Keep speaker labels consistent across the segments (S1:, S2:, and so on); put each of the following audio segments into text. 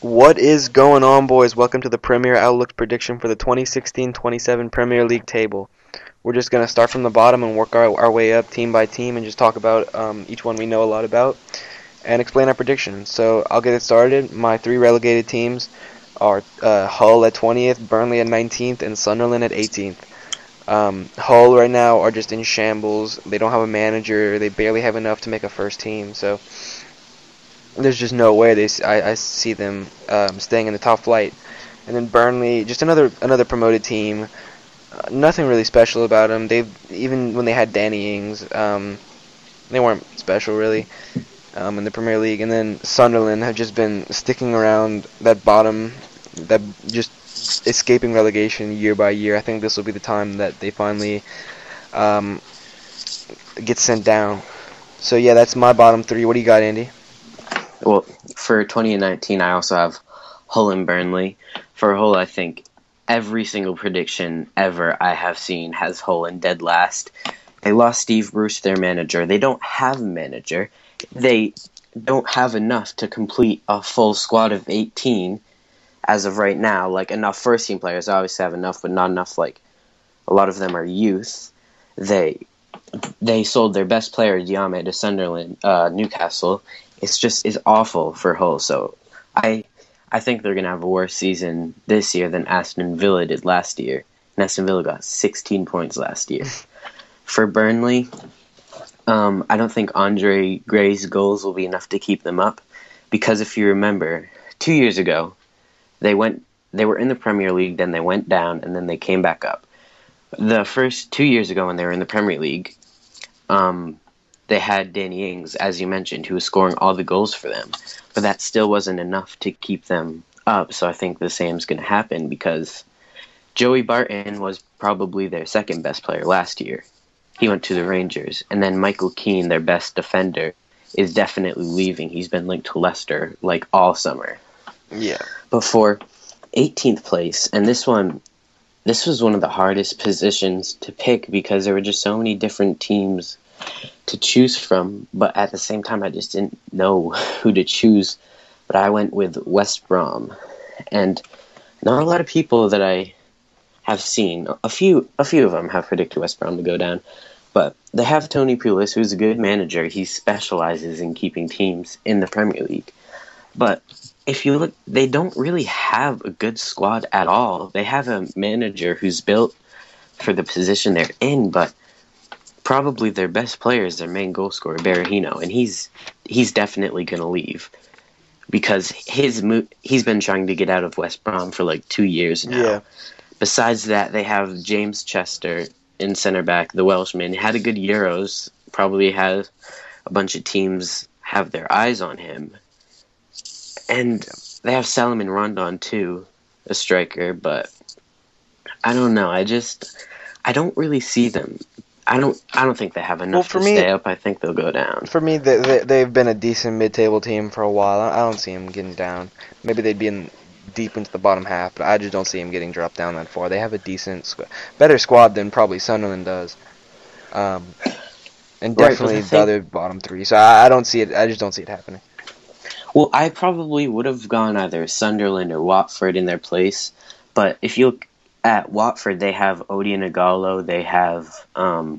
S1: What is going on, boys? Welcome to the Premier Outlook prediction for the 2016-27 Premier League table. We're just going to start from the bottom and work our way up team by team and just talk about each one we know a lot about and explain our predictions. So I'll get it started. My three relegated teams are Hull at 20th, Burnley at 19th, and Sunderland at 18th. Hull right now are just in shambles. They don't have a manager. They barely have enough to make a first team. So there's just no way I see them staying in the top flight. And then Burnley, just another promoted team. Nothing really special about them. Even when they had Danny Ings, they weren't special really in the Premier League. And then Sunderland have just been sticking around that bottom, that just escaping relegation year by year. I think this will be the time that they finally get sent down. So yeah, that's my bottom three. What do you got, Andy?
S2: Well, for 2019, I also have Hull and Burnley. For Hull, I think every single prediction ever I have seen has Hull in dead last. They lost Steve Bruce, their manager. They don't have a manager. They don't have enough to complete a full squad of 18 as of right now. Like, enough first-team players. I obviously have enough, but not enough. Like, a lot of them are youth. They sold their best player, Diame, to Sunderland, Newcastle. It's awful for Hull. So I think they're gonna have a worse season this year than Aston Villa did last year. And Aston Villa got 16 points last year. For Burnley, I don't think Andre Gray's goals will be enough to keep them up, because if you remember, 2 years ago, they were in the Premier League, then they went down, and then they came back up. The first 2 years ago when they were in the Premier League, they had Danny Ings, as you mentioned, who was scoring all the goals for them. But that still wasn't enough to keep them up, so I think the same's going to happen, because Joey Barton was probably their second best player last year. He went to the Rangers. And then Michael Keane, their best defender, is definitely leaving. He's been linked to Leicester, like, all summer.
S1: Yeah.
S2: But for 18th place, and this was one of the hardest positions to pick, because there were just so many different teams to choose from, but at the same time I just didn't know who to choose. But I went with West Brom, and not a lot of people that I have seen, a few of them have predicted West Brom to go down, but they have Tony Pulis, who's a good manager. He specializes in keeping teams in the Premier League. But if you look, they don't really have a good squad at all. They have a manager who's built for the position they're in, but probably their best player is their main goal scorer, Berahino, and he's definitely going to leave, because he's been trying to get out of West Brom for like 2 years now.
S1: Yeah.
S2: Besides that, they have James Chester in center back, the Welshman. He had a good Euros, probably has a bunch of teams have their eyes on him. And they have Salomon Rondon too, a striker, but I don't know. I don't really see them. I don't think they have enough to stay up. I think they'll go down.
S1: For me, they've been a decent mid-table team for a while. I don't see them getting down. Maybe they'd be deep into the bottom half, but I just don't see them getting dropped down that far. They have a better squad than probably Sunderland does, and definitely the other bottom three. So I don't see it. I just don't see it happening.
S2: Well, I probably would have gone either Sunderland or Watford in their place, but if you look at Watford, they have Odion Ighalo, they have Troy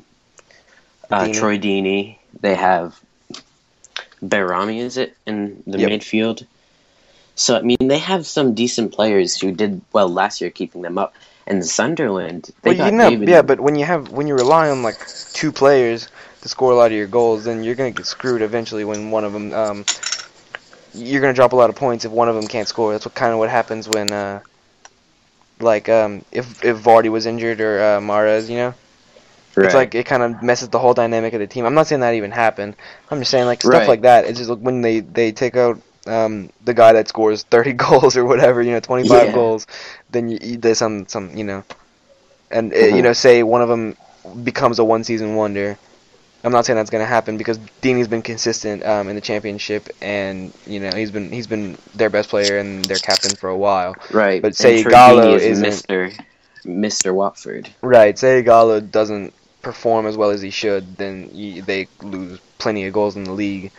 S2: Deeney, they have Berami, is it, in the midfield? So, I mean, they have some decent players who did well last year keeping them up. And Sunderland, they got David...
S1: Yeah, but when you rely on, like, two players to score a lot of your goals, then you're going to get screwed eventually when one of them... you're going to drop a lot of points if one of them can't score. That's what happens when... if Vardy was injured or Mahrez, you know? Right. It's like it kind of messes the whole dynamic of the team. I'm not saying that even happened. I'm just saying like stuff like that. It's just like when they take out the guy that scores 30 goals or whatever, 25 goals, then there's some and say one of them becomes a one-season wonder. I'm not saying that's going to happen because Deeney's been consistent in the championship, and he's been their best player and their captain for a while.
S2: Right.
S1: But say Ighalo isn't
S2: Mr. Watford.
S1: Right. Say Ighalo doesn't perform as well as he should, then they lose plenty of goals in the league,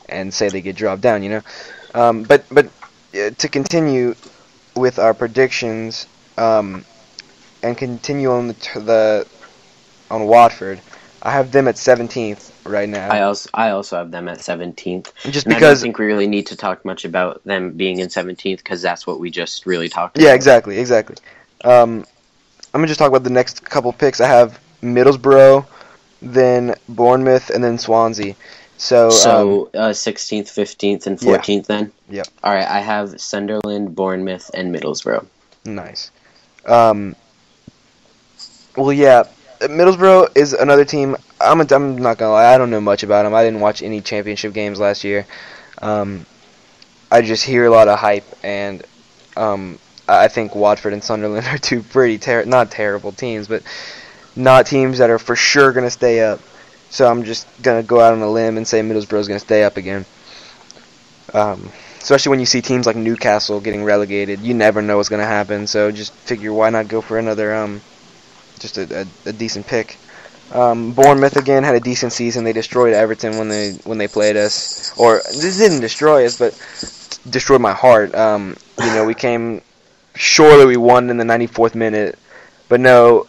S1: and say they get dropped down. But to continue with our predictions, and continue on on Watford, I have them at 17th right now.
S2: I also have them at 17th,
S1: Just
S2: and I don't
S1: because,
S2: think we really need to talk much about them being in 17th because that's what we just really talked
S1: yeah,
S2: about.
S1: exactly, exactly. I'm gonna just talk about the next couple picks. I have Middlesbrough, then Bournemouth, and then Swansea. So,
S2: So 16th, 15th, and
S1: yeah,
S2: 14th then?
S1: yep,
S2: All right, I have Sunderland, Bournemouth, and Middlesbrough.
S1: nice. Um, well, yeah, Middlesbrough is another team. I'm not gonna lie, I don't know much about them. I didn't watch any championship games last year. Um, I just hear a lot of hype, and um, I think Watford and Sunderland are two pretty not terrible teams, but not teams that are for sure gonna stay up. So I'm just gonna go out on a limb and say Middlesbrough's gonna stay up again. Especially when you see teams like Newcastle getting relegated, you never know what's gonna happen. So just figure why not go for another just a decent pick. Bournemouth again had a decent season. They destroyed Everton when they played us, or this didn't destroy us, but destroyed my heart. We came surely we won in the 94th minute, but no,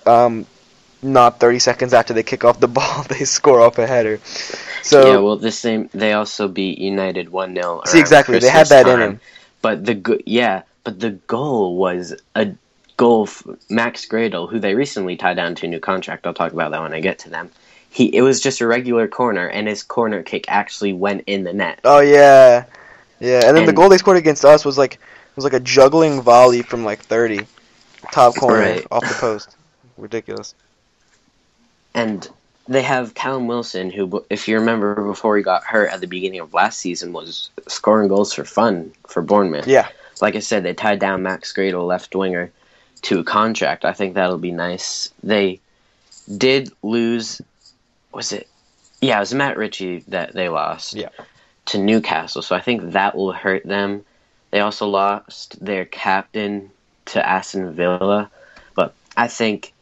S1: not 30 seconds after they kick off the ball, they score off a header.
S2: Yeah,
S1: So
S2: well, they also beat United 1-0
S1: see,
S2: around
S1: exactly, they had
S2: Christmas
S1: that in
S2: time.
S1: them.
S2: But the goal was a goal. Max Gradle, who they recently tied down to a new contract. I'll talk about that when I get to them. It was just a regular corner, and his corner kick actually went in the net.
S1: Oh yeah, yeah. And then the
S2: And
S1: goal they scored against us was like a juggling volley from like 30, top corner
S2: right,
S1: off the post. Ridiculous.
S2: and they have Callum Wilson, who, if you remember, before he got hurt at the beginning of last season, was scoring goals for fun for Bournemouth.
S1: Yeah.
S2: Like I said, they tied down Max Gradle, left winger, to a contract. I think that'll be nice. They did lose. Was it? Yeah, it was Matt Ritchie that they lost
S1: Yeah.
S2: to Newcastle. So I think that will hurt them. They also lost their captain to Aston Villa, but I think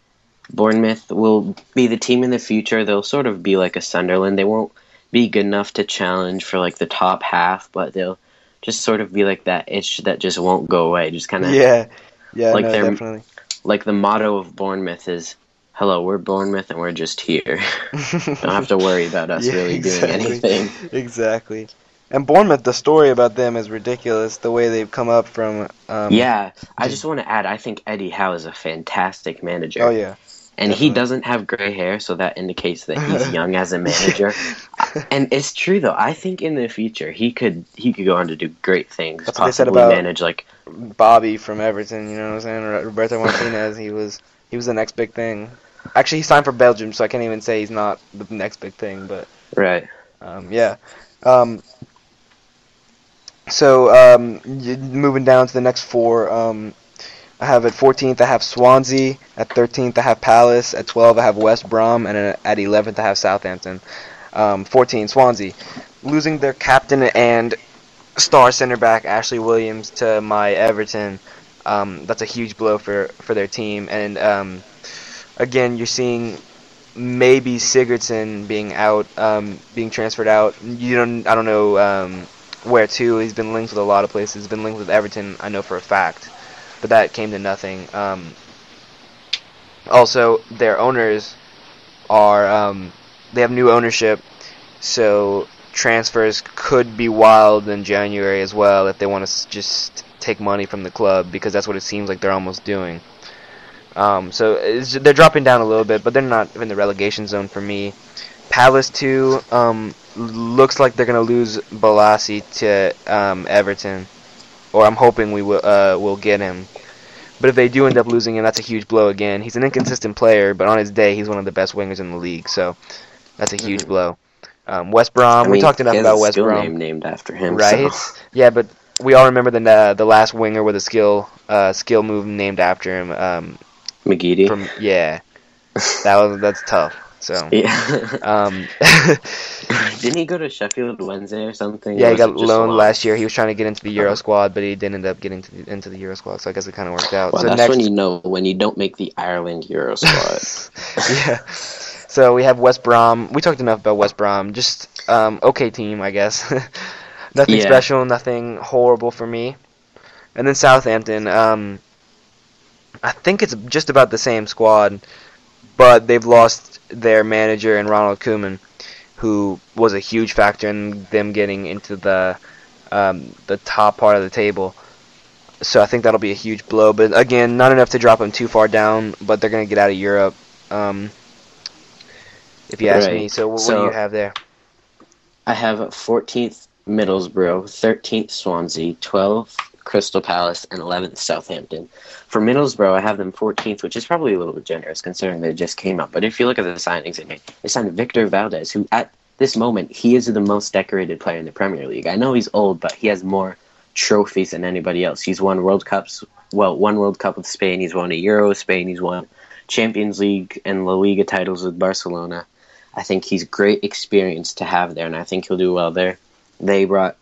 S2: Bournemouth will be the team in the future. They'll sort of be like a Sunderland. They won't be good enough to challenge for like the top half, but they'll just sort of be like that itch that just won't go away. Just kind of
S1: Yeah. Yeah.
S2: like
S1: No,
S2: their
S1: definitely.
S2: like the motto of Bournemouth is, "Hello, we're Bournemouth and we're just here. Don't have to worry about us
S1: Yeah,
S2: really doing
S1: exactly.
S2: anything."
S1: Exactly. And Bournemouth, the story about them is ridiculous. The way they've come up from
S2: Yeah, I
S1: just
S2: just want to add, I think Eddie Howe is a fantastic
S1: oh
S2: manager.
S1: yeah,
S2: And he
S1: definitely.
S2: doesn't have gray hair, so that indicates that he's young as a manager. And it's true though. I think in the future he could go on to do great things.
S1: That's what they said
S2: Possibly
S1: about
S2: manage like
S1: Bobby from Everton. You know what I'm saying? Roberto Martinez. He was the next big thing. Actually, he signed for Belgium, so I can't even say he's not the next big thing. But
S2: right.
S1: yeah. Moving down to the next four. I have at 14th, I have Swansea. At 13th, I have Palace. At 12, I have West Brom. And at 11th, I have Southampton. 14, Swansea. Losing their captain and star center back, Ashley Williams, to my Everton. That's a huge blow for their team. And again, you're seeing maybe Sigurdsson being transferred out. I don't know where to. He's been linked with a lot of places. He's been linked with Everton, I know for a fact. But that came to nothing. Also, their owners they have new ownership, so transfers could be wild in January as well if they want to just take money from the club, because that's what it seems like they're almost doing. They're dropping down a little bit, but they're not in the relegation zone for me. Palace too looks like they're going to lose Balassi to Everton, or I'm hoping we'll get him. But if they do end up losing him, that's a huge blow again. He's an inconsistent player, but on his day, he's one of the best wingers in the league, so that's a huge blow. West
S2: I
S1: Brom, we
S2: mean,
S1: talked enough
S2: he has a
S1: about West
S2: skill
S1: Brom,
S2: name named after him, so
S1: right? Yeah, but we all remember the last winger with a skill move named after him.
S2: McGeady.
S1: That's tough. So,
S2: Yeah. Didn't he go to Sheffield Wednesday or something?
S1: yeah,
S2: Or
S1: he
S2: was
S1: got
S2: it just
S1: loaned
S2: loan?
S1: last year. He was trying to get into the Euro
S2: Uh,
S1: squad, but he didn't end up getting into the Euro squad. So I guess it kind of worked out.
S2: well,
S1: So
S2: that's when
S1: next,
S2: you know when you don't make the Ireland Euro squad.
S1: yeah. So we have West Brom. We talked enough about West Brom. Just okay team, I guess. Nothing
S2: Yeah.
S1: special, nothing horrible for me. And then Southampton, I think it's just about the same squad, but they've lost their manager and Ronald Koeman, who was a huge factor in them getting into the top part of the table. So I think that'll be a huge blow. But again, not enough to drop them too far down, but they're going to get out of Europe, if you ask me. So what do you have there?
S2: I have 14th Middlesbrough, 13th Swansea, 12th Crystal Palace, and 11th Southampton. For Middlesbrough, I have them 14th, which is probably a little bit generous considering they just came up. But if you look at the signings in here, they signed Victor Valdez, who at this moment, he is the most decorated player in the Premier League. I know he's old, but he has more trophies than anybody else. He's won World Cups, one World Cup with Spain, he's won a Euro with Spain, he's won Champions League and La Liga titles with Barcelona. I think he's great experience to have there, and I think he'll do well there. They brought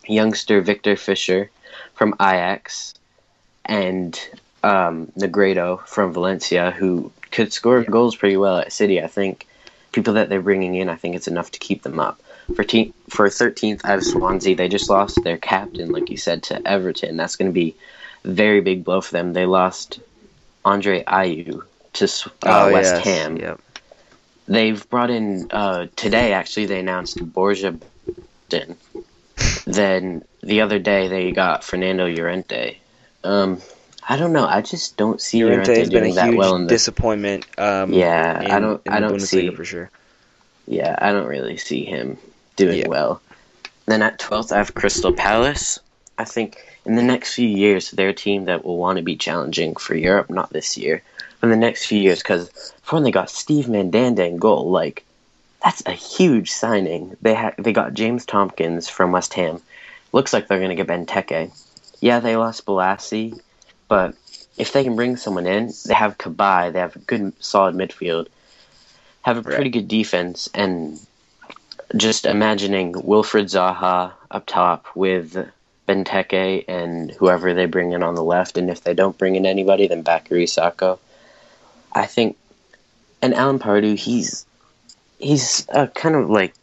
S2: youngster Victor Fischer from Ajax and Negredo from Valencia, who could score goals pretty well at City. I think people that they're bringing in, I think it's enough to keep them up. For 13th, I have Swansea. They just lost their captain, like you said, to Everton. That's going to be a very big blow for them. They lost Andre Ayew to West Ham.
S1: Yep.
S2: They've brought in, today actually, they announced Borja Biden. Then the other day they got Fernando Llorente. I don't know. I just don't see Llorente doing that well in the
S1: disappointment.
S2: I don't see
S1: for sure.
S2: Yeah, I don't really see him doing well. Then at 12th, I have Crystal Palace. I think in the next few years, they're a team that will want to be challenging for Europe, not this year, but in the next few years, because for when they got Steve Mandanda in goal, like, that's a huge signing. They got James Tompkins from West Ham. Looks like they're going to get Benteke. Yeah, they lost Balassi, but if they can bring someone in, they have Cabaye, they have a good, solid midfield, have a pretty good defense, and just imagining Wilfred Zaha up top with Benteke and whoever they bring in on the left, and if they don't bring in anybody, then Bakary Sakho. I think, and Alan Pardew, he's kind of like,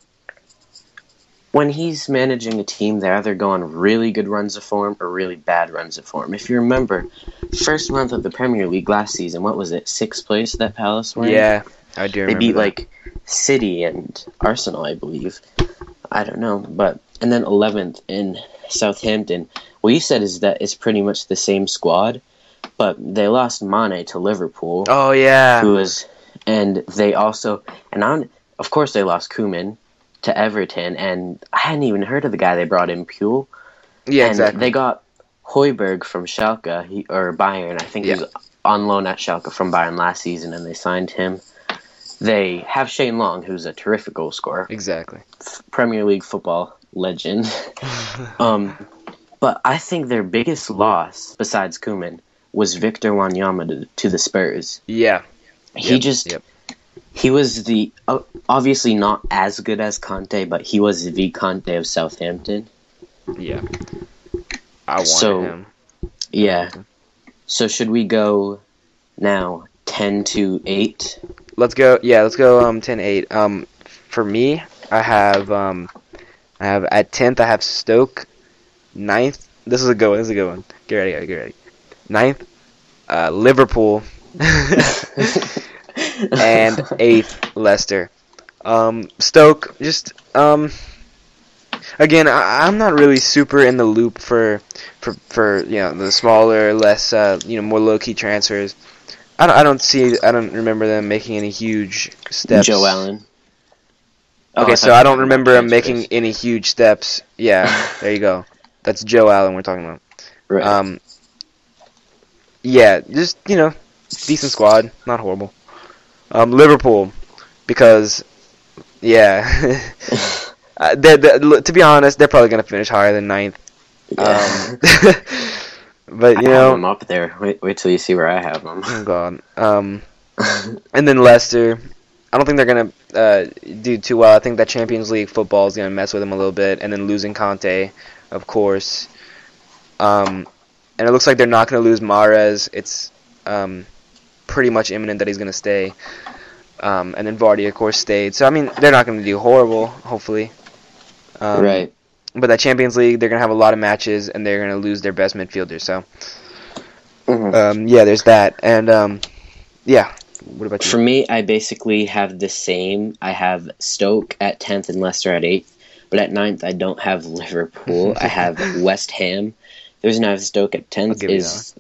S2: when he's managing a team, they either go on really good runs of form or really bad runs of form. If you remember, first month of the Premier League last season, what was it, 6th place that Palace were in?
S1: Yeah, I do remember.
S2: They beat
S1: that.
S2: like City and Arsenal, I believe. I don't know, and then 11th in Southampton. What you said is that it's pretty much the same squad, but they lost Mane to Liverpool.
S1: Oh yeah,
S2: and they also, of course they lost Koeman to Everton, and I hadn't even heard of the guy they brought in, Puel.
S1: Yeah,
S2: and
S1: exactly.
S2: They got Højbjerg from Schalke, or Bayern. I think he was on loan at Schalke from Bayern last season, and they signed him. They have Shane Long, who's a terrific goal scorer.
S1: Exactly.
S2: Premier League football legend. But I think their biggest loss, besides Koeman, was Victor Wanyama to the Spurs.
S1: Yeah.
S2: He was the obviously not as good as Conte, but he was the Conte of Southampton.
S1: Yeah. I wanted him.
S2: Yeah. So should we go now 10-8?
S1: Let's go 10-8. For me, I have at 10th I have Stoke. 9th, this is a good one. Get ready. 9th, Liverpool. And 8th, Leicester. Stoke, just again, I'm not really super in the loop for the smaller, less more low key transfers. I don't remember them making any huge steps.
S2: Joe Allen.
S1: Okay, so I don't remember them making any huge steps. Yeah, there you go. That's Joe Allen we're talking about.
S2: Right.
S1: Yeah, just decent squad, not horrible. Liverpool, because to be honest, they're probably gonna finish higher than 9th.
S2: Yeah.
S1: But
S2: I have them up there. Wait till you see where I have them.
S1: Oh God. And then Leicester, I don't think they're gonna do too well. I think that Champions League football is gonna mess with them a little bit, and then losing Conte, of course. And it looks like they're not gonna lose Mahrez. It's pretty much imminent that he's gonna stay. And then Vardy, of course, stayed. So I mean, they're not gonna do horrible, hopefully.
S2: Right.
S1: but that Champions League, they're gonna have a lot of matches, and they're gonna lose their best midfielder. So, yeah, there's that, and yeah. What about you?
S2: For me, I basically have the same. I have Stoke at 10th and Leicester at 8th. But at 9th, I don't have Liverpool. I have West Ham. The reason I have Stoke at 10th is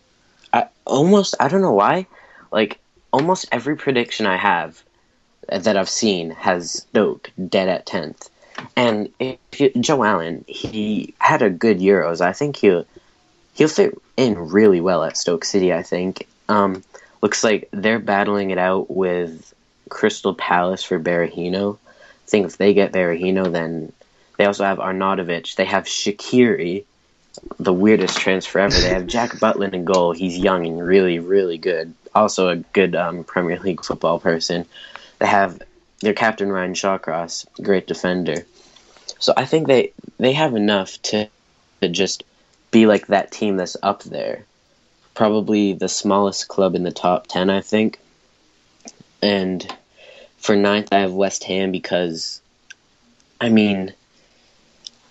S2: I don't know why. Like, almost every prediction I have that I've seen has Stoke dead at 10th. And Joe Allen, he had a good Euros. I think he'll fit in really well at Stoke City, I think. Looks like they're battling it out with Crystal Palace for Berahino. I think if they get Berahino, then they also have Arnautovic. They have Shaqiri, the weirdest transfer ever. They have Jack Butland in goal. He's young and really, really good. Also a good Premier League football person. They have their captain, Ryan Shawcross, great defender. So I think they have enough to just be like that team that's up there. Probably the smallest club in the top 10, I think. And for 9th, I have West Ham because, I mean,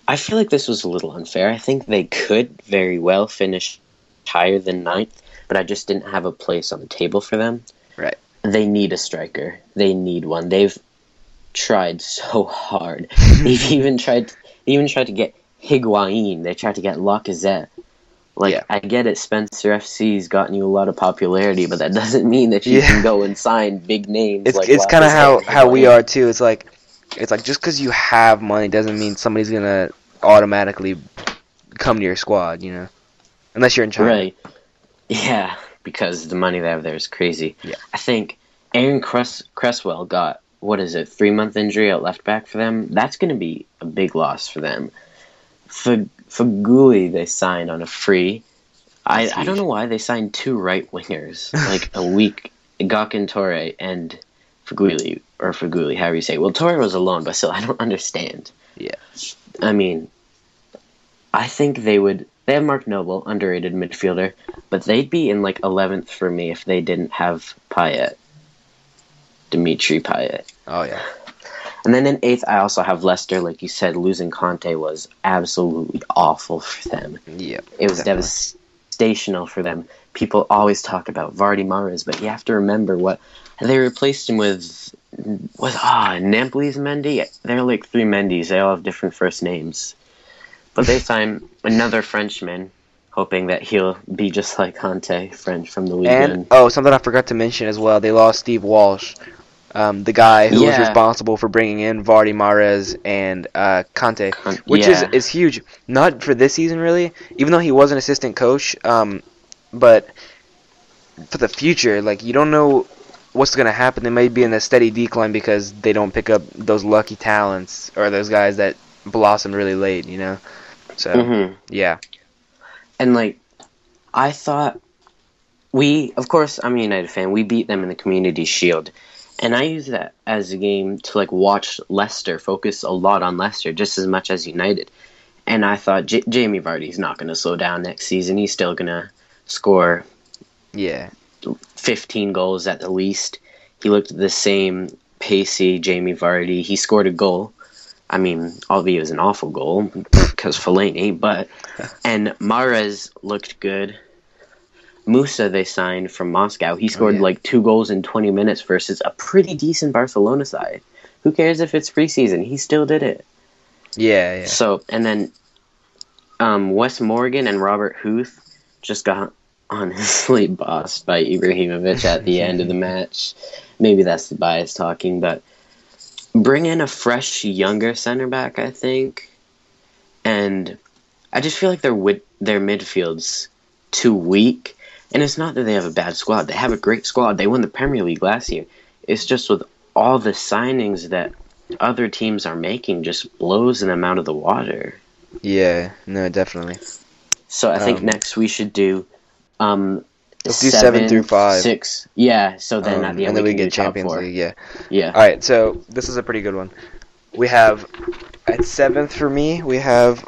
S2: I feel like this was a little unfair. I think they could very well finish higher than 9th, but I just didn't have a place on the table for them.
S1: Right.
S2: They need a striker. They need one. They've tried so hard. They've even tried to get Higuain. They tried to get Lacazette. I get it, Spencer FC's gotten you a lot of popularity, but that doesn't mean that you can go and sign big names.
S1: It's kind of how we are too. It's like just because you have money doesn't mean somebody's gonna automatically come to your squad, you know, unless you're in China.
S2: Right? Yeah, because the money they have there is crazy.
S1: Yeah.
S2: I think Aaron Cresswell got 3-month injury at left back for them. That's going to be a big loss for them. Faguli they signed on a free. I don't know why they signed 2 right wingers like a week. Gawkin Torre and Faguli, however you say it. Well, Torre was alone, but still, I don't understand.
S1: Yeah.
S2: I mean, I think they have Mark Noble, underrated midfielder, but they'd be in 11th for me if they didn't have Payet. Dimitri Payet.
S1: Oh, yeah.
S2: And then in 8th, I also have Leicester. Like you said, losing Conte was absolutely awful for them.
S1: Yeah,
S2: it was devastational for them. People always talk about Vardy Mahrez, but you have to remember what they replaced him with Nampalys Mendy. They're like 3 Mendys. They all have different first names. But they signed another Frenchman, hoping that he'll be just like Conte, French from the Ligue 1.
S1: And, something I forgot to mention as well, they lost Steve Walsh. The guy who was responsible for bringing in Vardy, Mahrez, and Conte, which is huge. Not for this season, really, even though he was an assistant coach, but for the future, you don't know what's going to happen. They may be in a steady decline because they don't pick up those lucky talents or those guys that blossomed really late, you know? So, yeah.
S2: And, I thought of course, I'm a United fan. We beat them in the Community Shield. And I use that as a game to watch Leicester, focus a lot on Leicester just as much as United. And I thought Jamie Vardy's not going to slow down next season. He's still going to score 15 goals at the least. He looked the same pacey Jamie Vardy. He scored a goal. I mean, albeit it was an awful goal because Fellaini, and Mahrez looked good. Musa they signed from Moscow. He scored 2 goals in 20 minutes versus a pretty decent Barcelona side. Who cares if it's preseason? He still did it.
S1: Yeah.
S2: So, and then Wes Morgan and Robert Huth just got honestly bossed by Ibrahimovic at the end of the match. Maybe that's the bias talking, but bring in a fresh, younger center back, I think. And I just feel like their midfield's too weak. And it's not that they have a bad squad. They have a great squad. They won the Premier League last year. It's just with all the signings that other teams are making just blows them out of the water.
S1: Yeah, no, definitely.
S2: So I think next we should do
S1: let's do 7 through 5.
S2: 6. Yeah, so then at the end
S1: we
S2: can
S1: get
S2: do
S1: Champions
S2: top 4.
S1: League,
S2: Yeah.
S1: All right, so this is a pretty good one. We have at 7th for me, we have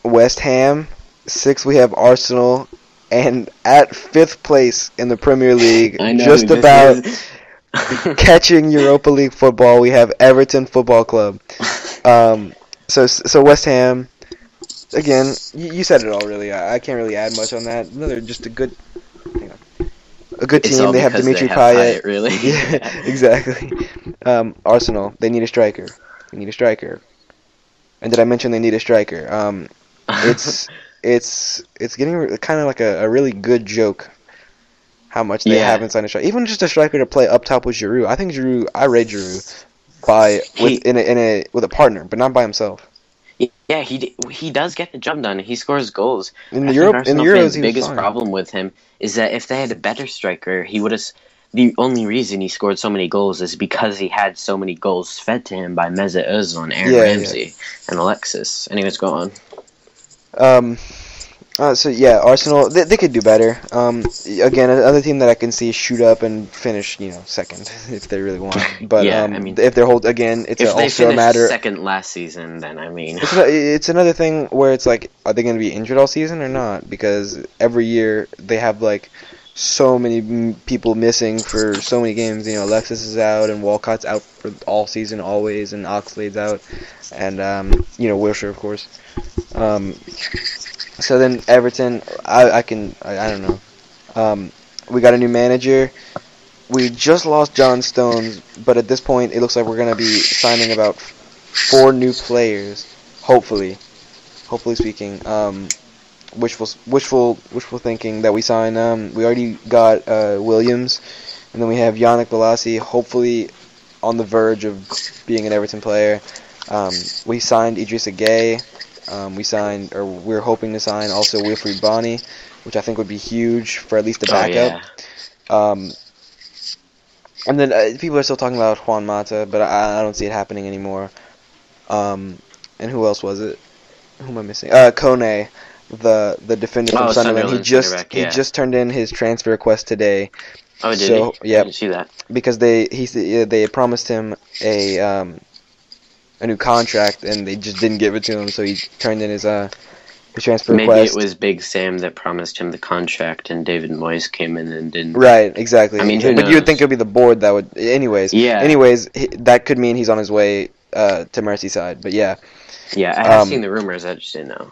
S1: West Ham. 6th we have Arsenal. And at 5th place in the Premier League, just about catching Europa League football, we have Everton Football Club. So West Ham, again, you said it all really. I can't really add much on that. Another just hang on, a good
S2: It's
S1: team.
S2: all
S1: They have
S2: because they
S1: Dimitri
S2: have
S1: Payet.
S2: Payet, really.
S1: Yeah, exactly. Arsenal, they need a striker. They need a striker. And did I mention they need a striker? It's it's getting kind of like a really good joke how much they
S2: Yeah.
S1: haven't signed a striker. Even just a striker to play up top with Giroud. I think Giroud. I rate Giroud
S2: He
S1: with a partner, but not by himself.
S2: Yeah, he does get the job done. He scores goals.
S1: In
S2: I
S1: the
S2: think
S1: In the
S2: Arsenal
S1: Euros,
S2: fans'
S1: he was
S2: biggest
S1: fine.
S2: problem with him is that if they had a better striker, he would have. The only reason he scored so many goals is because he had so many goals fed to him by Mesut Ozil and Aaron
S1: Yeah,
S2: Ramsey and Alexis. Anyways, go on.
S1: yeah. So yeah, Arsenal they could do better. Again, another team that I can see shoot up and finish, second if they really want. But
S2: Yeah, I mean,
S1: if they're again, it's
S2: if they
S1: also a
S2: finished
S1: matter.
S2: second last season, then I mean,
S1: It's another thing where it's like, are they going to be injured all season or not? Because every year they have like so many people missing for so many games. Alexis is out and Walcott's out for all season always, and Oxlade's out, and Wilshere of course. Um, so then Everton, I don't know. We got a new manager. We just lost John Stones, but at this point, it looks like we're going to be signing about 4 new players, hopefully speaking. Wishful thinking that we sign. We already got Williams, and then we have Yannick Bolasie, hopefully on the verge of being an Everton player. We signed Idrissa Gueye. We're hoping to sign also Wilfried Bony, which I think would be huge for at least a backup.
S2: yeah.
S1: And then people are still talking about Juan Mata, but I don't see it happening anymore. And who else was it? Who am I missing? Kone, the defender from Sunderland. He just turned in his transfer request today.
S2: Oh, did he?
S1: Yep.
S2: I didn't see that.
S1: Because they promised him a new contract and they just didn't give it to him, so he turned in his transfer request.
S2: Maybe it was Big Sam that promised him the contract, and David Moyes came in and didn't.
S1: Right, exactly.
S2: I mean, who
S1: but
S2: knows?
S1: you would think it would be the board that would. Anyways,
S2: Yeah.
S1: That could mean he's on his way to Merseyside. But yeah.
S2: Yeah, I have seen the rumors. I just didn't know.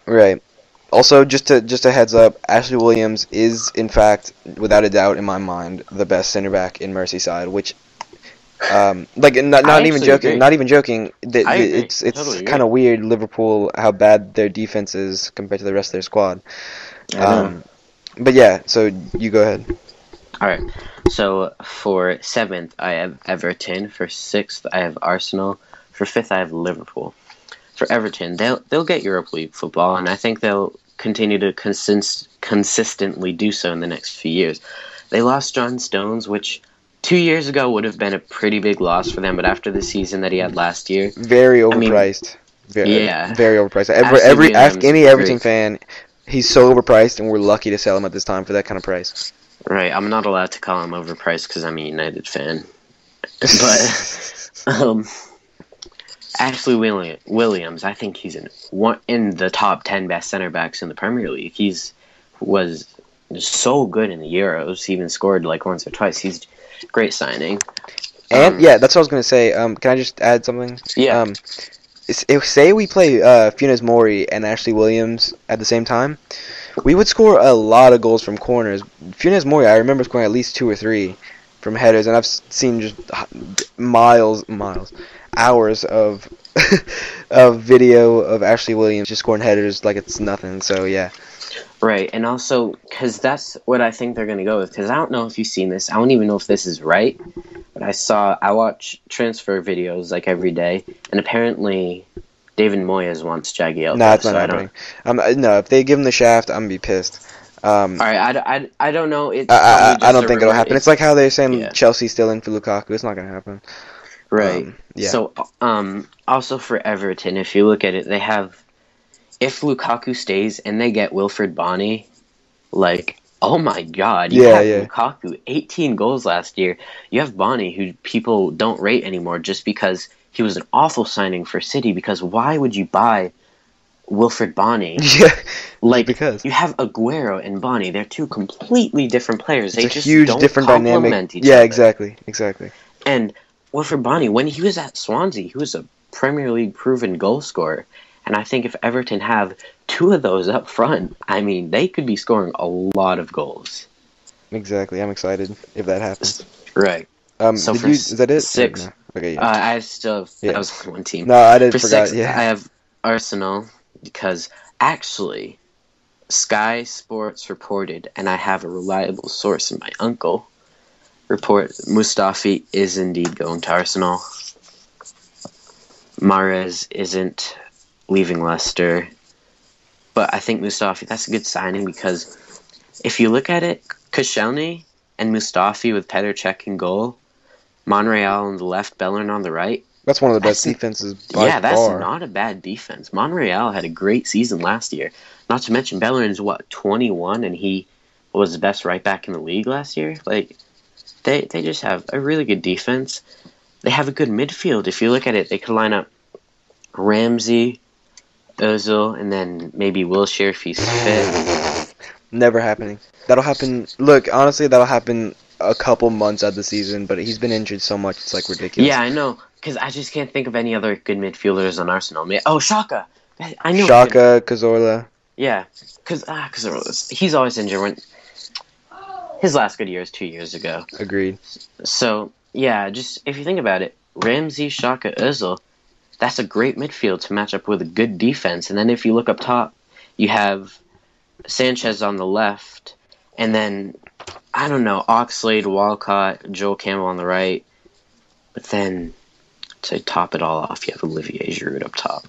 S1: Right. Also, just a heads up, Ashley Williams is, in fact, without a doubt in my mind, the best center back in Merseyside. Which, not even joking.
S2: Agree.
S1: Not even joking. It's
S2: Totally
S1: kind of weird, Liverpool, how bad their defense is compared to the rest of their squad.
S2: I know.
S1: But yeah, so you go ahead.
S2: All right. So for 7th, I have Everton. For 6th, I have Arsenal. For 5th, I have Liverpool. For Everton, they'll get Europa League football, and I think they'll continue to consistently do so in the next few years. They lost John Stones, which 2 years ago would have been a pretty big loss for them, but after the season that he had last year,
S1: very overpriced. Very overpriced. Ask any Everton fan, he's so overpriced, and we're lucky to sell him at this time for that kind of price.
S2: Right, I'm not allowed to call him overpriced because I'm a United fan, but Ashley Williams, I think he's in the top 10 best center backs in the Premier League. Was so good in the Euros. He even scored like once or twice. He's a great signing.
S1: And yeah, that's what I was gonna say. Can I just add something?
S2: Yeah.
S1: If say we play Funes Mori and Ashley Williams at the same time, we would score a lot of goals from corners. Funes Mori, I remember scoring at least 2 or 3 from headers, and I've seen just hours of of video of Ashley Williams just scoring headers like it's nothing. So yeah.
S2: Right, and also because that's what I think they're going to go with. Because I don't know if you've seen this. I don't even know if this is right. But I watch transfer videos like every day, and apparently David Moyes wants Jagielka.
S1: No, it's not happening. No, if they give him the shaft, I'm gonna be pissed.
S2: All right, I don't know.
S1: I don't think it'll happen. It's like how they're saying
S2: Yeah.
S1: Chelsea's still in for Lukaku. It's not gonna happen.
S2: Right.
S1: Yeah.
S2: So, also for Everton, if you look at it, they have, if Lukaku stays and they get Wilfried Bony, like, oh my God, you have Lukaku, 18 goals last year. You have Bony, who people don't rate anymore just because he was an awful signing for City, because why would you buy Wilfried Bony?
S1: Yeah.
S2: Because you have Aguero and Bony. They're 2 completely different players.
S1: It's
S2: they
S1: a
S2: just
S1: huge
S2: don't
S1: different
S2: complement
S1: dynamic.
S2: each
S1: Yeah,
S2: other.
S1: exactly.
S2: And Wilfried Bony, when he was at Swansea, he was a Premier League proven goal scorer. And I think if Everton have two of those up front, I mean, they could be scoring a lot of goals.
S1: Exactly. I'm excited if that happens.
S2: Right. So
S1: Did
S2: for
S1: you? Is that it? Or
S2: six,
S1: no? Okay. Yeah.
S2: I still have, that
S1: Yeah.
S2: was one team.
S1: No, I did
S2: For
S1: forgot.
S2: six,
S1: Yeah.
S2: I have Arsenal because actually Sky Sports reported, and I have a reliable source in my uncle report, Mustafi is indeed going to Arsenal. Mahrez isn't leaving Leicester. But I think Mustafi, that's a good signing because if you look at it, Koscielny and Mustafi with Petr Cech in goal, Monreal on the left, Bellerin on the right.
S1: That's one of the best defenses by
S2: That's
S1: far.
S2: not a bad defense. Monreal had a great season last year. Not to mention Bellerin's 21, and he was the best right back in the league last year. Like they just have a really good defense. They have a good midfield. If you look at it, they could line up Ramsey, Ozil, and then maybe Wilshere if he's fit.
S1: Never happening. That'll happen. Look, honestly, that'll happen a couple months out of the season, but he's been injured so much, it's like ridiculous.
S2: Yeah, I know. Because I just can't think of any other good midfielders on Arsenal. Oh, Xhaka. I know.
S1: Xhaka, Cazorla.
S2: Yeah, because he's always injured. When his last good year is 2 years ago.
S1: Agreed.
S2: So yeah, just if you think about it, Ramsey, Xhaka, Özil, that's a great midfield to match up with a good defense. And then if you look up top, you have Sanchez on the left, and then I don't know, Oxlade, Walcott, Joel Campbell on the right. But then to top it all off, you have Olivier Giroud up top.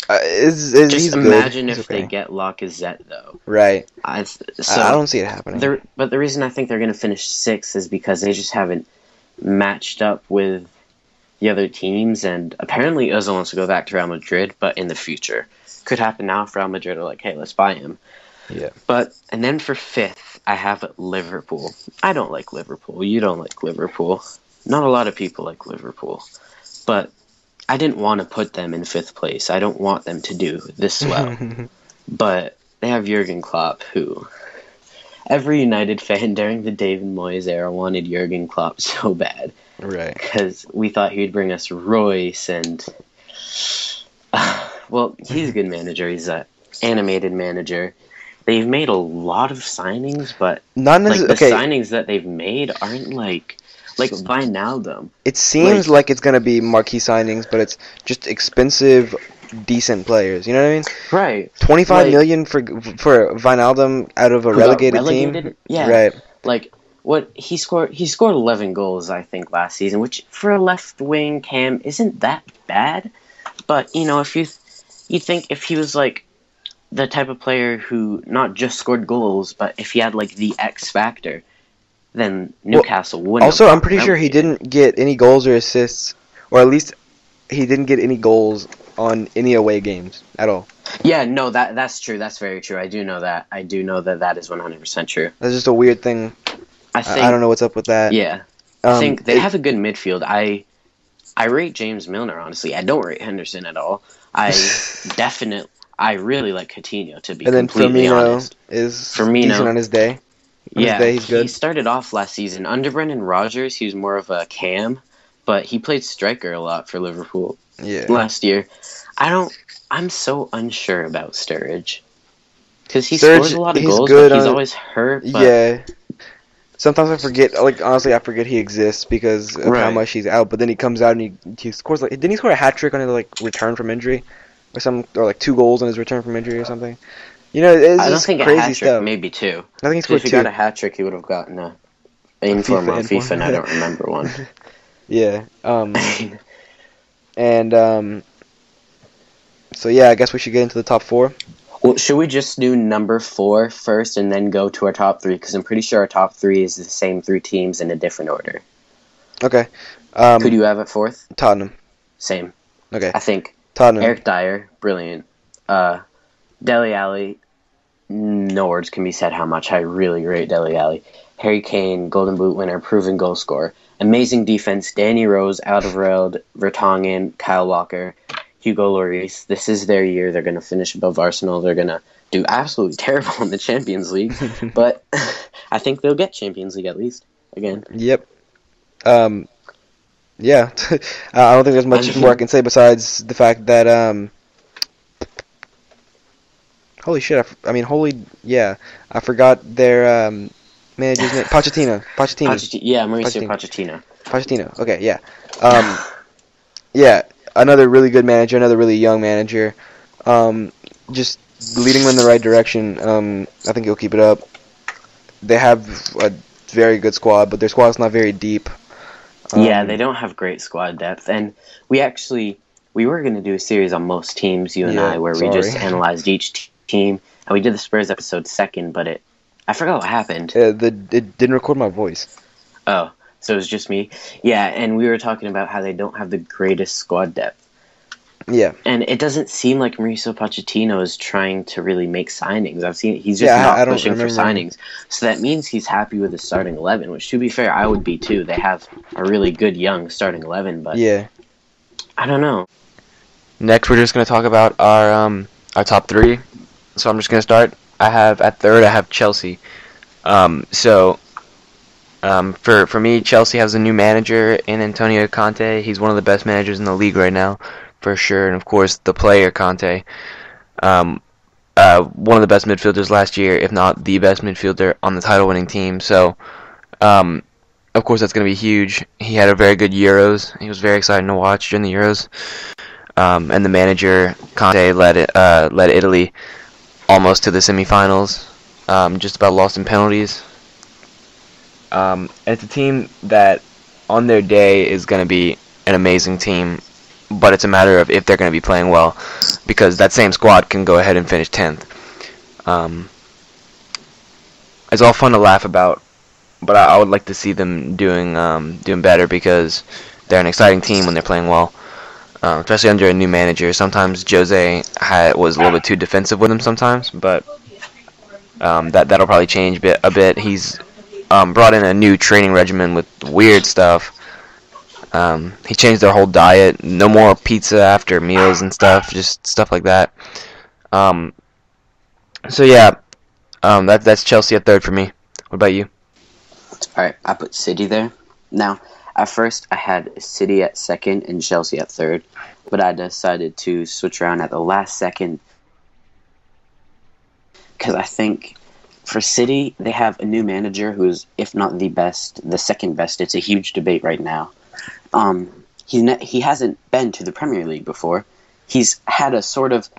S2: Just imagine if they get Lacazette, though.
S1: Right.
S2: I
S1: don't see it happening.
S2: But the reason I think they're going to finish sixth is because they just haven't matched up with the other teams, and apparently Ozil wants to go back to Real Madrid, but in the future. Could happen now if Real Madrid are like, hey, let's buy him.
S1: Yeah.
S2: And then for fifth, I have Liverpool. I don't like Liverpool. You don't like Liverpool. Not a lot of people like Liverpool. But I didn't want to put them in fifth place. I don't want them to do this well. But they have Jurgen Klopp, who every United fan during the David Moyes era wanted Jurgen Klopp so bad.
S1: Right.
S2: Because we thought he'd bring us Royce and... well, he's a good manager. He's an animated manager. They've made a lot of signings, but signings that they've made aren't like Wijnaldum.
S1: It seems like it's going to be marquee signings, but it's just expensive, decent players. You know what I mean?
S2: Right.
S1: 25 million for Wijnaldum out of a relegated team?
S2: Yeah.
S1: Right.
S2: Like, what he scored 11 goals, I think, last season, which for a left wing cam isn't that bad. But, you know, if you think if he was like the type of player who not just scored goals, but if he had like the X factor, then Newcastle wouldn't.
S1: Also, I'm pretty sure he didn't get any goals or assists, or at least he didn't get any goals on any away games at all.
S2: Yeah, no, that's true. That's very true. I do know that. That is 100% true.
S1: That's just a weird thing. I don't know what's up with that.
S2: Yeah. I think they have a good midfield. I rate James Milner, honestly. I don't rate Henderson at all. I really like Coutinho, to be completely honest.
S1: Firmino is decent on his day. He's good.
S2: He started off last season. Under Brendan Rodgers, he was more of a cam, but he played striker a lot for Liverpool last year. I'm so unsure about Sturridge. Because he scores a lot of goals, but he's always hurt. But
S1: yeah. Sometimes I forget, honestly, I forget he exists because of how much he's out. But then he comes out and he scores, didn't he score a hat-trick on his, return from injury? Or 2 goals on his return from injury or something? You know, it's just crazy stuff. I don't think a hat-trick,
S2: maybe 2.
S1: I think he scored 2.
S2: If he got a hat-trick, he would have gotten a inform on FIFA, and I don't remember one.
S1: Yeah. So yeah, I guess we should get into the top 4.
S2: Well, should we just do number 4 first and then go to our top 3? Because I'm pretty sure our top 3 is the same 3 teams in a different order.
S1: Okay.
S2: Could you have it 4th?
S1: Tottenham.
S2: Same.
S1: Okay.
S2: I think
S1: Tottenham.
S2: Eric Dyer, brilliant. Dele Alli, no words can be said how much I really rate Dele Alli. Harry Kane, Golden Boot winner, proven goal scorer. Amazing defense, Danny Rose, Alderweireld, Vertonghen, Kyle Walker, Hugo Lloris. This is their year. They're going to finish above Arsenal. They're going to do absolutely terrible in the Champions League. But I think they'll get Champions League at least, again.
S1: Yep. Yeah, I don't think there's
S2: I
S1: much more I
S2: mean,
S1: can say besides the fact that holy shit! Holy yeah! I forgot their manager's name.
S2: Yeah, Mauricio
S1: Pochettino,
S2: Pochettino.
S1: Pochettino. Okay, yeah, um, yeah. Another really good manager, another really young manager. Um, just leading them in the right direction. I think he'll keep it up. They have a very good squad, but their squad's not very deep.
S2: Yeah, they
S1: Um,
S2: don't have great squad depth, and we were going to do a series on most teams, you and
S1: yeah,
S2: I, where we
S1: sorry.
S2: just analyzed each team, and we did the Spurs episode second, but I forgot what happened.
S1: It didn't record my voice.
S2: Oh, so it was just me. Yeah, and we were talking about how they don't have the greatest squad depth.
S1: Yeah,
S2: And it doesn't seem like Mauricio Pochettino is trying to really make signings. I've seen he's just
S1: yeah. I
S2: not
S1: don't
S2: pushing for
S1: remember.
S2: signings. So that means he's happy with his starting 11, which to be fair, I would be too. They have a really good young starting 11, but
S1: Yeah.
S2: I don't know.
S1: Next, we're just gonna talk about our top three. So I'm just gonna start. I have at third. I have Chelsea. For me, Chelsea has a new manager in Antonio Conte. He's one of the best managers in the league right now, for sure. And of course, the player Conte. Um, One of the best midfielders last year, if not the best midfielder on the title-winning team. So, um, of course, that's going to be huge. He had a very good Euros. He was very exciting to watch during the Euros. And the manager Conte led Italy almost to the semifinals. Just about lost in penalties. It's a team that, on their day, is going to be an amazing team. But it's a matter of if they're going to be playing well, because that same squad can go ahead and finish 10th. Um, it's all fun to laugh about, but I would like to see them doing better, because they're an exciting team when they're playing well, especially under a new manager. Sometimes Jose was a little bit too defensive with him sometimes, but that'll probably change a bit. He's brought in a new training regimen with weird stuff. He changed their whole diet. No more pizza after meals and stuff, just stuff like that. Um, so yeah, that's Chelsea at third for me. What about you?
S2: All right, I put City there. Now, at first, I had City at second and Chelsea at third, but I decided to switch around at the last second because I think for City, they have a new manager who's, if not the best, the second best. It's a huge debate right now. He hasn't been to the Premier League before. He's had a sort of.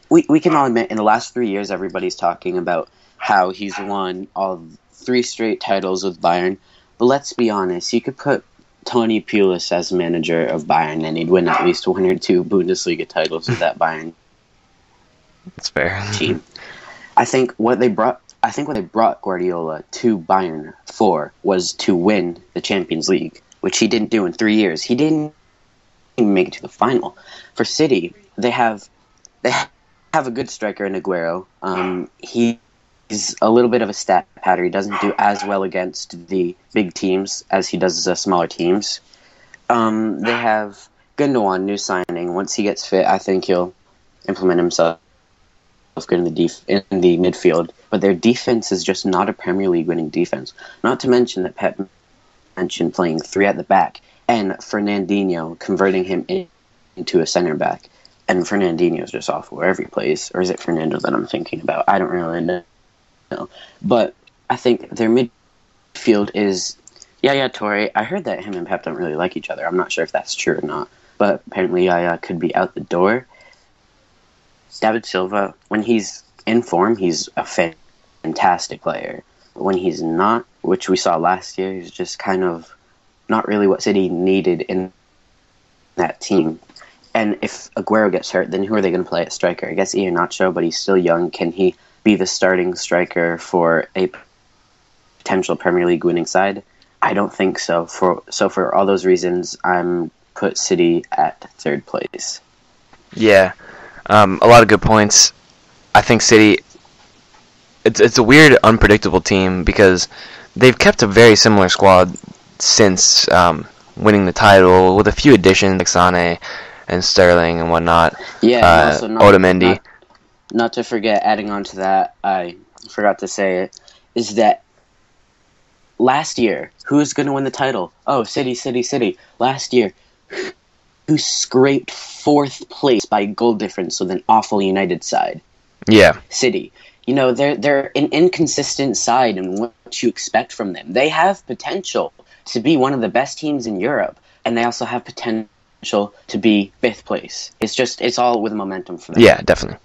S2: We can all admit in the last 3 years, everybody's talking about how he's won all 3 straight titles with Bayern. But let's be honest, you could put Tony Pulis as manager of Bayern, and he'd win at least 1 or 2 Bundesliga titles with that Bayern
S1: That's fair.
S2: team. I think what they brought Guardiola to Bayern for was to win the Champions League, which he didn't do in 3 years. He didn't even make it to the final. For City, they have a good striker in Aguero. He's a little bit of a stat patter. He doesn't do as well against the big teams as he does the smaller teams. They have Gundogan, new signing. Once he gets fit, I think he'll implement himself good in the midfield. But their defense is just not a Premier League winning defense. Not to mention that Pep mentioned playing 3 at the back and Fernandinho converting him into a center back. And Fernandinho is just awful wherever he plays. Or is it Fernando that I'm thinking about? I don't really know. But I think their midfield is Yaya Toure. I heard that him and Pep don't really like each other. I'm not sure if that's true or not. But apparently Yaya could be out the door. David Silva, when he's in form, he's a fantastic player. But when he's not, which we saw last year, he's just kind of not really what City needed in that team. And if Aguero gets hurt, then who are they going to play at striker? I guess Iheanacho, but he's still young. Can he be the starting striker for a potential Premier League winning side? I don't think so. For all those reasons, I'm put City at third place.
S1: Yeah, a lot of good points. I think City. It's a weird, unpredictable team because they've kept a very similar squad since winning the title, with a few additions like Sane and Sterling and whatnot.
S2: Yeah, and also
S1: Otamendi.
S2: Not to forget, adding on to that, I forgot to say it, is that last year, who's going to win the title? Oh, City, City, City. Last year, who scraped 4th place by goal difference with an awful United side?
S1: Yeah.
S2: City. You know, they're an inconsistent side in what you expect from them. They have potential to be one of the best teams in Europe, and they also have potential to be 5th place. It's all with momentum for them.
S1: Yeah, definitely.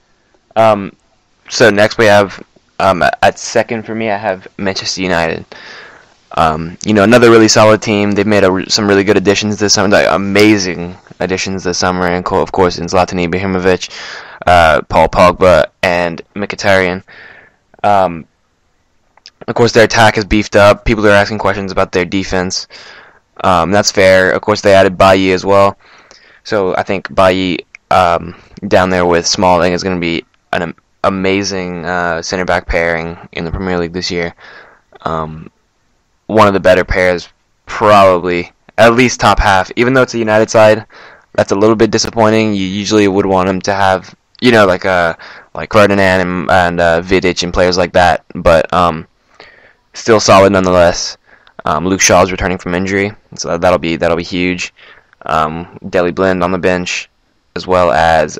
S1: So next we have, at second for me, I have Manchester United. Another really solid team. They've made some really good additions this summer, like amazing additions this summer, and of course in Zlatan Ibrahimovic, Paul Pogba, and Mkhitaryan. Of course, their attack is beefed up. People are asking questions about their defense. That's fair. Of course, they added Bailly as well. So I think Bailly down there with Smalling is going to be an amazing center back pairing in the Premier League this year. One of the better pairs, probably at least top half. Even though it's a United side, that's a little bit disappointing. You usually would want them to have, like Ferdinand and Vidic and players like that. But still solid nonetheless. Luke Shaw's returning from injury, so that'll be huge. Dele Blind on the bench, as well as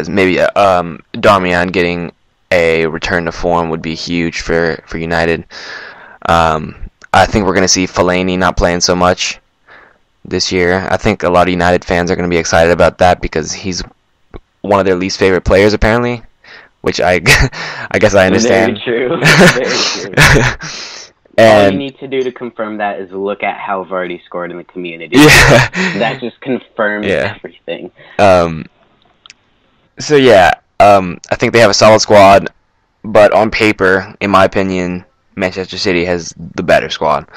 S1: maybe Darmian getting a return to form would be huge for United. I think we're going to see Fellaini not playing so much this year. I think a lot of United fans are going to be excited about that because he's one of their least favorite players, apparently, which I guess I understand.
S2: Very true. Very true. All you need to do to confirm that is look at how Vardy scored in the community.
S1: Yeah.
S2: That just confirms everything.
S1: So yeah, I think they have a solid squad, but on paper, in my opinion, Manchester City has the better squad.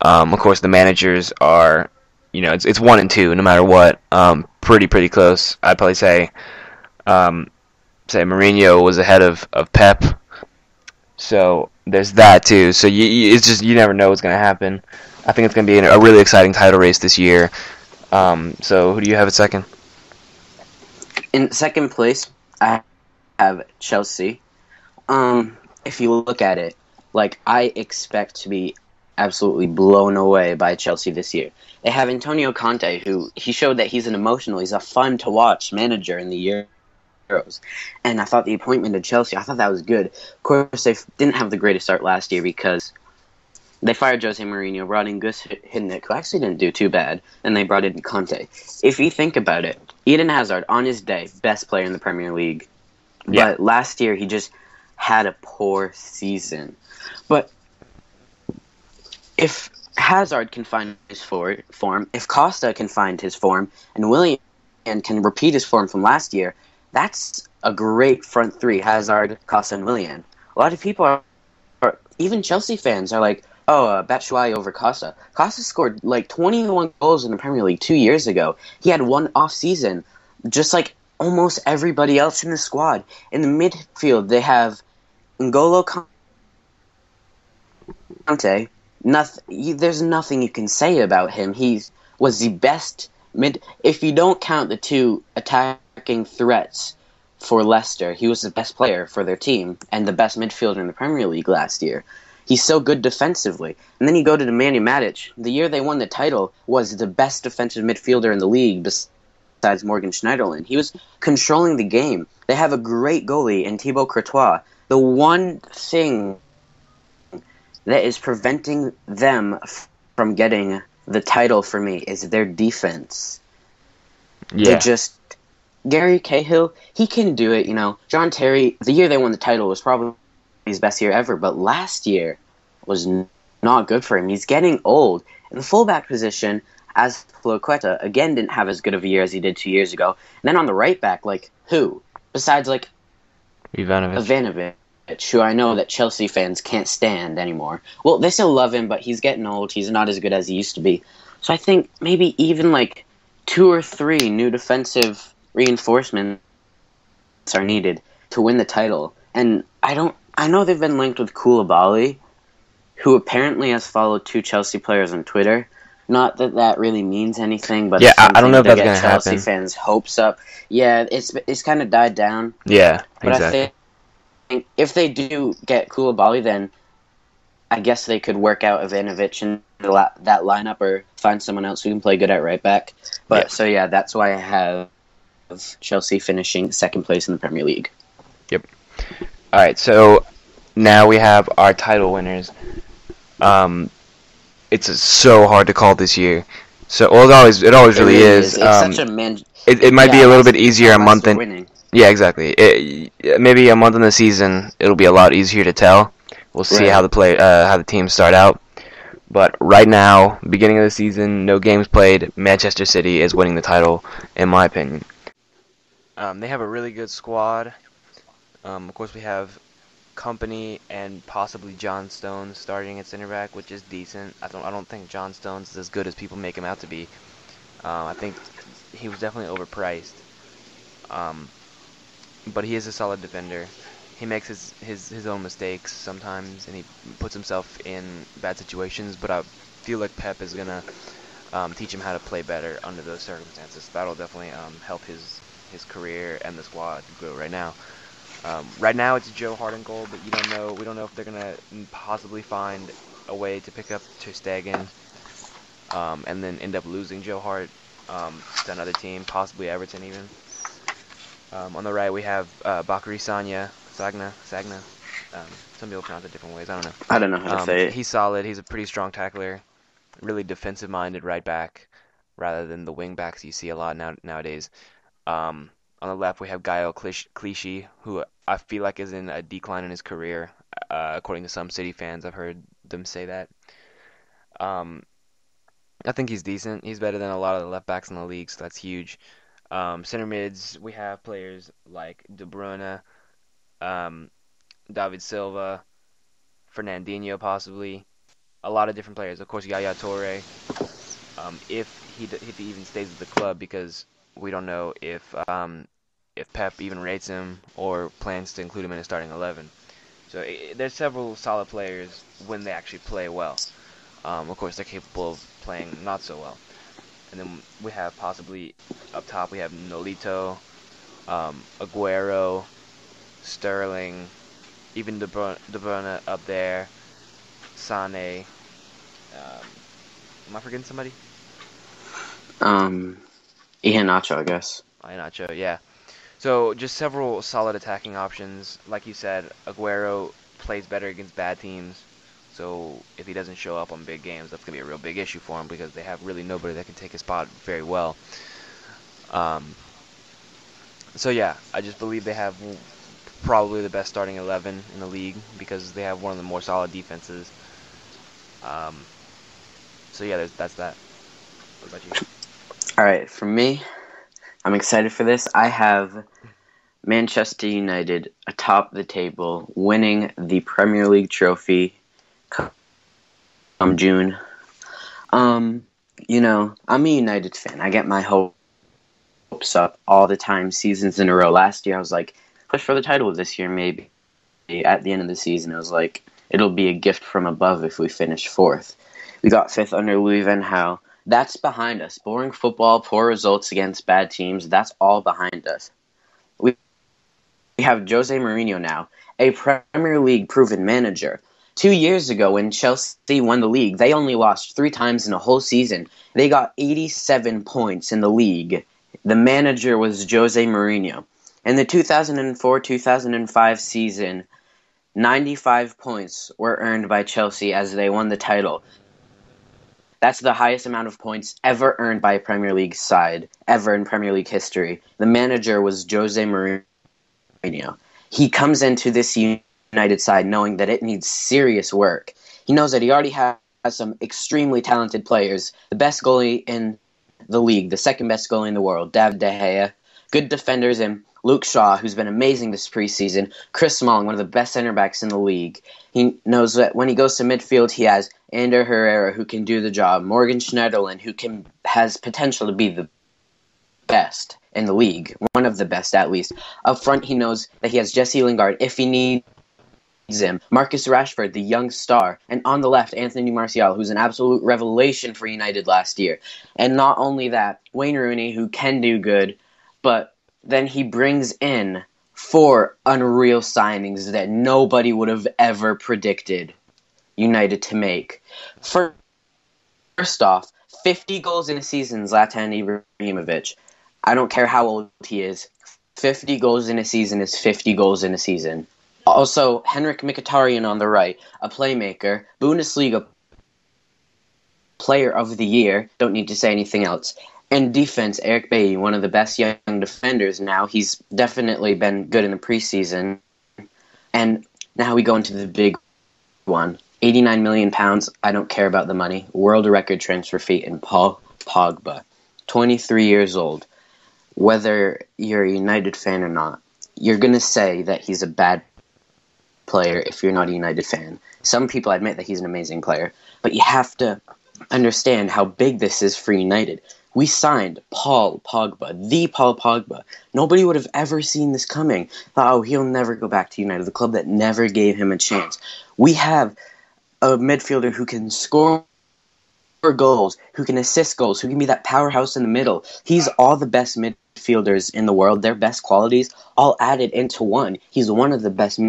S1: Of course, the managers are, it's 1 and 2 no matter what. Pretty close. I'd probably say Mourinho was ahead of Pep. So there's that too. So it's just you never know what's going to happen. I think it's going to be a really exciting title race this year. So who do you have at second?
S2: In second place, I have Chelsea. If you look at it, I expect to be absolutely blown away by Chelsea this year. They have Antonio Conte, who he showed that he's he's a fun to watch manager in the Euros. And I thought the appointment of Chelsea, I thought that was good. Of course, they didn't have the greatest start last year because they fired Jose Mourinho, brought in Gus Hiddink, who actually didn't do too bad, and they brought in Conte. If you think about it, Eden Hazard, on his day, best player in the Premier League.
S1: Yeah.
S2: But last year, he just had a poor season. But if Hazard can find his form, if Costa can find his form, and Willian can repeat his form from last year, that's a great front three, Hazard, Costa, and Willian. A lot of people are even Chelsea fans are like, Batshuayi over Costa. Costa scored 21 goals in the Premier League 2 years ago. He had one off season, just like almost everybody else in the squad. In the midfield, they have N'Golo Kante. There's nothing you can say about him. He was the best if you don't count the two attacking threats for Leicester, he was the best player for their team and the best midfielder in the Premier League last year. He's so good defensively. And then you go to Nemanja Matic. The year they won the title was the best defensive midfielder in the league besides Morgan Schneiderlin. He was controlling the game. They have a great goalie in Thibaut Courtois. The one thing that is preventing them from getting the title for me is their defense.
S1: Yeah.
S2: They're just... Gary Cahill, he can do it, John Terry, the year they won the title was probably his best year ever, but last year was not good for him. He's getting old. In the fullback position, as Quetta, again, didn't have as good of a year as he did 2 years ago. And then on the right back, who? Besides, Ivanovic, who I know that Chelsea fans can't stand anymore. Well, they still love him, but he's getting old. He's not as good as he used to be. So I think maybe even 2 or 3 new defensive reinforcements are needed to win the title. And I know they've been linked with Koulibaly, who apparently has followed 2 Chelsea players on Twitter. Not that that really means anything, but
S1: I don't know if that's going to happen.
S2: Chelsea fans' hopes up. Yeah, it's kind of died down.
S1: Yeah,
S2: but
S1: exactly.
S2: I think if they do get Koulibaly, then I guess they could work out Ivanovic in that lineup or find someone else who can play good at right back.
S1: Yeah.
S2: But so yeah, that's why I have Chelsea finishing second place in the Premier League.
S1: Yep. All right. So now we have our title winners. Um, it's so hard to call this year. So well, it always
S2: It
S1: really
S2: really
S1: is.
S2: is. It's such a man.
S1: It might be
S2: Yeah,
S1: a little
S2: last
S1: bit
S2: week it's
S1: easier
S2: how
S1: a
S2: West
S1: month
S2: were
S1: in.
S2: winning.
S1: Yeah, exactly. Maybe a month in the season, it'll be a lot easier to tell. We'll see
S2: Right.
S1: how the teams start out. But right now, beginning of the season, no games played. Manchester City is winning the title, in my opinion. They have a really good squad. Of course, we have Company and possibly John Stones starting at center back, which is decent. I don't think John Stones is as good as people make him out to be. I think he was definitely overpriced. Um, but he is a solid defender. He makes his own mistakes sometimes, and he puts himself in bad situations. But I feel like Pep is gonna teach him how to play better under those circumstances. That'll definitely help his career and the squad grow right now. Right now it's Joe Hart in goal, but you don't know. We don't know if they're gonna possibly find a way to pick up Ter Stegen, and then end up losing Joe Hart to another team, possibly Everton even. On the right we have Bakary Sagna. Some people pronounce it different ways. I don't
S2: I don't know how to
S1: know.
S2: say it.
S1: He's solid. He's a pretty strong tackler. Really defensive-minded right back, rather than the wing backs you see a lot nowadays. On the left, we have Gael Clichy, who I feel like is in a decline in his career, according to some City fans. I've heard them say that. Um, I think he's decent. He's better than a lot of the left backs in the league, so that's huge. Center mids, we have players like De Bruyne, um, David Silva, Fernandinho possibly. A lot of different players. Of course, Yaya Toure, if he even stays with the club, because we don't know if Pep even rates him or plans to include him in his starting 11. So there's several solid players when they actually play well. Of course, they're capable of playing not so well. And then we have possibly up top we have Nolito, Aguero, Sterling, even De Bruyne up there, Sane. Am I forgetting somebody?
S2: Um, Iheanacho, I guess.
S1: Iheanacho, yeah. So just several solid attacking options. Like you said, Aguero plays better against bad teams. So if he doesn't show up on big games, that's gonna be a real big issue for him, because they have really nobody that can take his spot very well. Um, so yeah, I just believe they have probably the best starting 11 in the league, because they have one of the more solid defenses. Um, so yeah, that's that. What about you?
S2: All right, for me, I'm excited for this. I have Manchester United atop the table, winning the Premier League trophy come June. I'm a United fan. I get my hopes up all the time, seasons in a row. Last year, I was like, push for the title this year, maybe. At the end of the season, I was like, it'll be a gift from above if we finish fourth. We got fifth under Louis van Gaal. That's behind us. Boring football, poor results against bad teams, that's all behind us. We have Jose Mourinho now, a Premier League proven manager. 2 years ago, when Chelsea won the league, they only lost 3 times in a whole season. They got 87 points in the league. The manager was Jose Mourinho. In the 2004-2005 season, 95 points were earned by Chelsea as they won the title. That's the highest amount of points ever earned by a Premier League side, ever in Premier League history. The manager was Jose Mourinho. He comes into this United side knowing that it needs serious work. He knows that he already has some extremely talented players. The best goalie in the league, the second best goalie in the world, David De Gea. Good defenders in Luke Shaw, who's been amazing this preseason. Chris Smalling, one of the best center backs in the league. He knows that when he goes to midfield, he has Ander Herrera, who can do the job. Morgan Schneiderlin, who has potential to be the best in the league, one of the best at least. Up front, he knows that he has Jesse Lingard if he needs him. Marcus Rashford, the young star. And on the left, Anthony Martial, who's an absolute revelation for United last year. And not only that, Wayne Rooney, who can do good, but then he brings in 4 unreal signings that nobody would have ever predicted. United to make. First off, 50 goals in a season, Zlatan Ibrahimovic. I don't care how old he is. 50 goals in a season is 50 goals in a season. Also, Henrik Mkhitaryan on the right, a playmaker, Bundesliga player of the year, don't need to say anything else. And defense, Eric Bailly, one of the best young defenders now. He's definitely been good in the preseason. And now we go into the big one. £89 million, I don't care about the money. World record transfer fee in Paul Pogba. 23 years old. Whether you're a United fan or not, you're going to say that he's a bad player if you're not a United fan. Some people admit that he's an amazing player, but you have to understand how big this is for United. We signed Paul Pogba, the Paul Pogba. Nobody would have ever seen this coming. Thought, oh, he'll never go back to United, the club that never gave him a chance. We have a midfielder who can score goals, who can assist goals, who can be that powerhouse in the middle. He's all the best midfielders in the world, their best qualities, all added into one. He's one of the best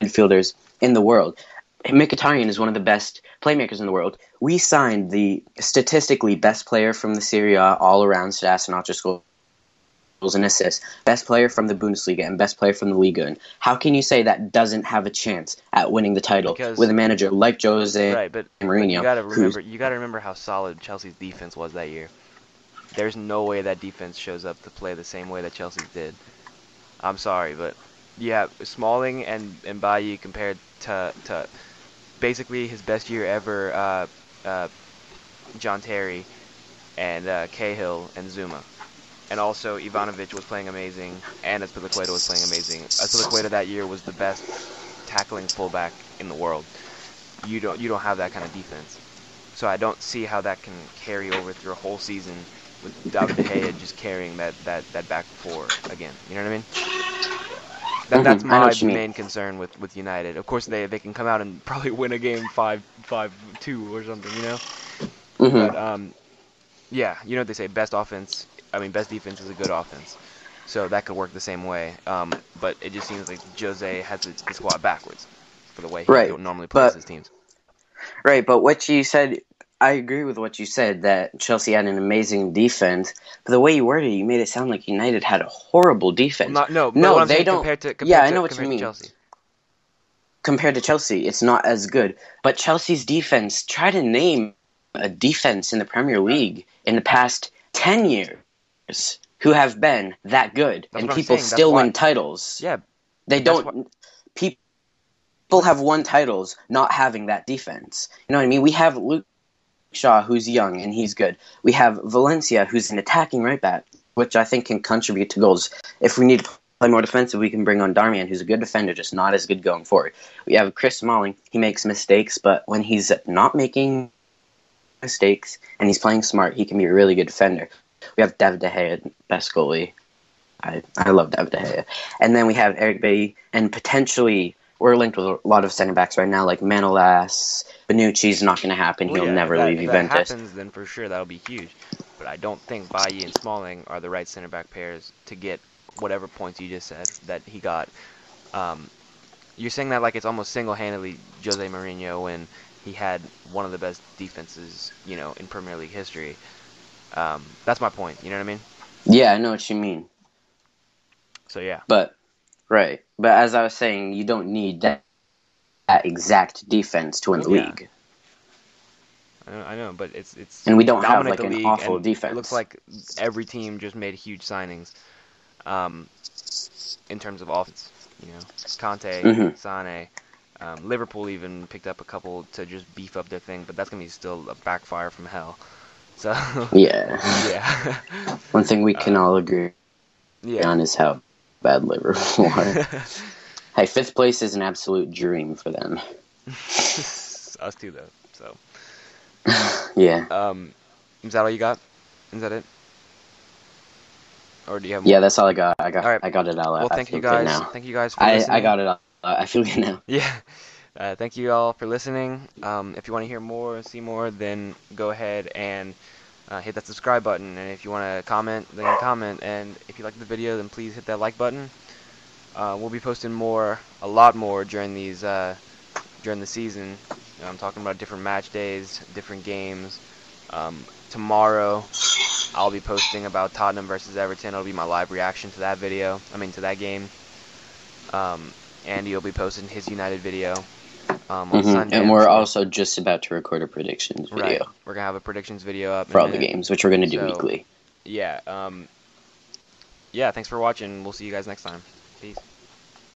S2: midfielders in the world. Mkhitaryan is one of the best playmakers in the world. We signed the statistically best player from the Serie A all-around stats, not just goals and assists, best player from the Bundesliga, and best player from the Liga. And how can you say that doesn't have a chance at winning the title with a manager like Jose Mourinho?
S1: But you gotta remember how solid Chelsea's defense was that year. There's no way that defense shows up to play the same way that Chelsea did. I'm sorry, but yeah, Smalling and Bailly compared to basically his best year ever, John Terry and Cahill and Zuma. And also Ivanovic was playing amazing, and Azpilicueta was playing amazing. Azpilicueta that year was the best tackling fullback in the world. You don't have that kind of defense. So I don't see how that can carry over through a whole season with David De Gea just carrying that back four again. You know what I mean? That's my main concern with United. Of course, they can come out and probably win a game 5-2 or something, you know? But, yeah, you know what they say, best defense is a good offense. So that could work the same way. But it just seems like Jose has the squad backwards for the way he normally plays his teams.
S2: Right, but what you said, I agree with what you said, that Chelsea had an amazing defense. But the way you worded it, you made it sound like United had a horrible defense.
S1: No, they don't.
S2: I know what you mean. Chelsea. Compared to Chelsea, it's not as good. But Chelsea's defense, try to name a defense in the Premier League in the past 10 years who have been that good. And people still win titles.
S1: Yeah.
S2: They don't... People have won titles not having that defense. You know what I mean? We have Luke Shaw, who's young, and he's good. We have Valencia, who's an attacking right back, which I think can contribute to goals. If we need to play more defensive, we can bring on Darmian, who's a good defender, just not as good going forward. We have Chris Smalling. He makes mistakes, but when he's not making mistakes and he's playing smart, he can be a really good defender. We have David De Gea, best goalie. I love David De Gea. And then we have Eric Bailly, and potentially... We're linked with a lot of center backs right now, like Manolas. Bonucci's not going to happen. He'll never leave Juventus.
S1: If that happens, then for sure that'll be huge. But I don't think Bailly and Smalling are the right center back pairs to get whatever points you just said that he got. You're saying that like it's almost single-handedly Jose Mourinho when he had one of the best defenses, you know, in Premier League history. That's my point. You know what I mean?
S2: Yeah, I know what you mean.
S1: So yeah.
S2: Right. But as I was saying, you don't need that exact defense to win the league.
S1: I know, but it's
S2: and we don't have like an awful defense.
S1: It looks like every team just made huge signings in terms of offense. You know, Conte, Sane, Liverpool even picked up a couple to just beef up their thing, but that's gonna be still a backfire from hell. So
S2: yeah. One thing we can all agree on is how bad Liverpool are. Hey, 5th place is an absolute dream for them.
S1: Us too, though. So.
S2: Yeah.
S1: Is that all you got? Is that it? Or do you have more?
S2: Yeah, that's all I got. I got it all out.
S1: Well, thank you guys. Thank you guys for listening.
S2: I got it all. I feel good now.
S1: Yeah. Thank you all for listening. If you want to hear more and see more, then go ahead and hit that subscribe button. And if you want to comment, then comment. And if you like the video, then please hit that like button. We'll be posting a lot more during the season. I'm talking about different match days, different games. Tomorrow, I'll be posting about Tottenham versus Everton. It'll be my live reaction to that video. To that game. Andy will be posting his United video on Sunday.
S2: And
S1: I'm
S2: we're
S1: sure.
S2: also just about to record a predictions video.
S1: Right. We're gonna have a predictions video up
S2: for all the games, which we're gonna do weekly.
S1: Yeah. Yeah. Thanks for watching. We'll see you guys next time. Peace.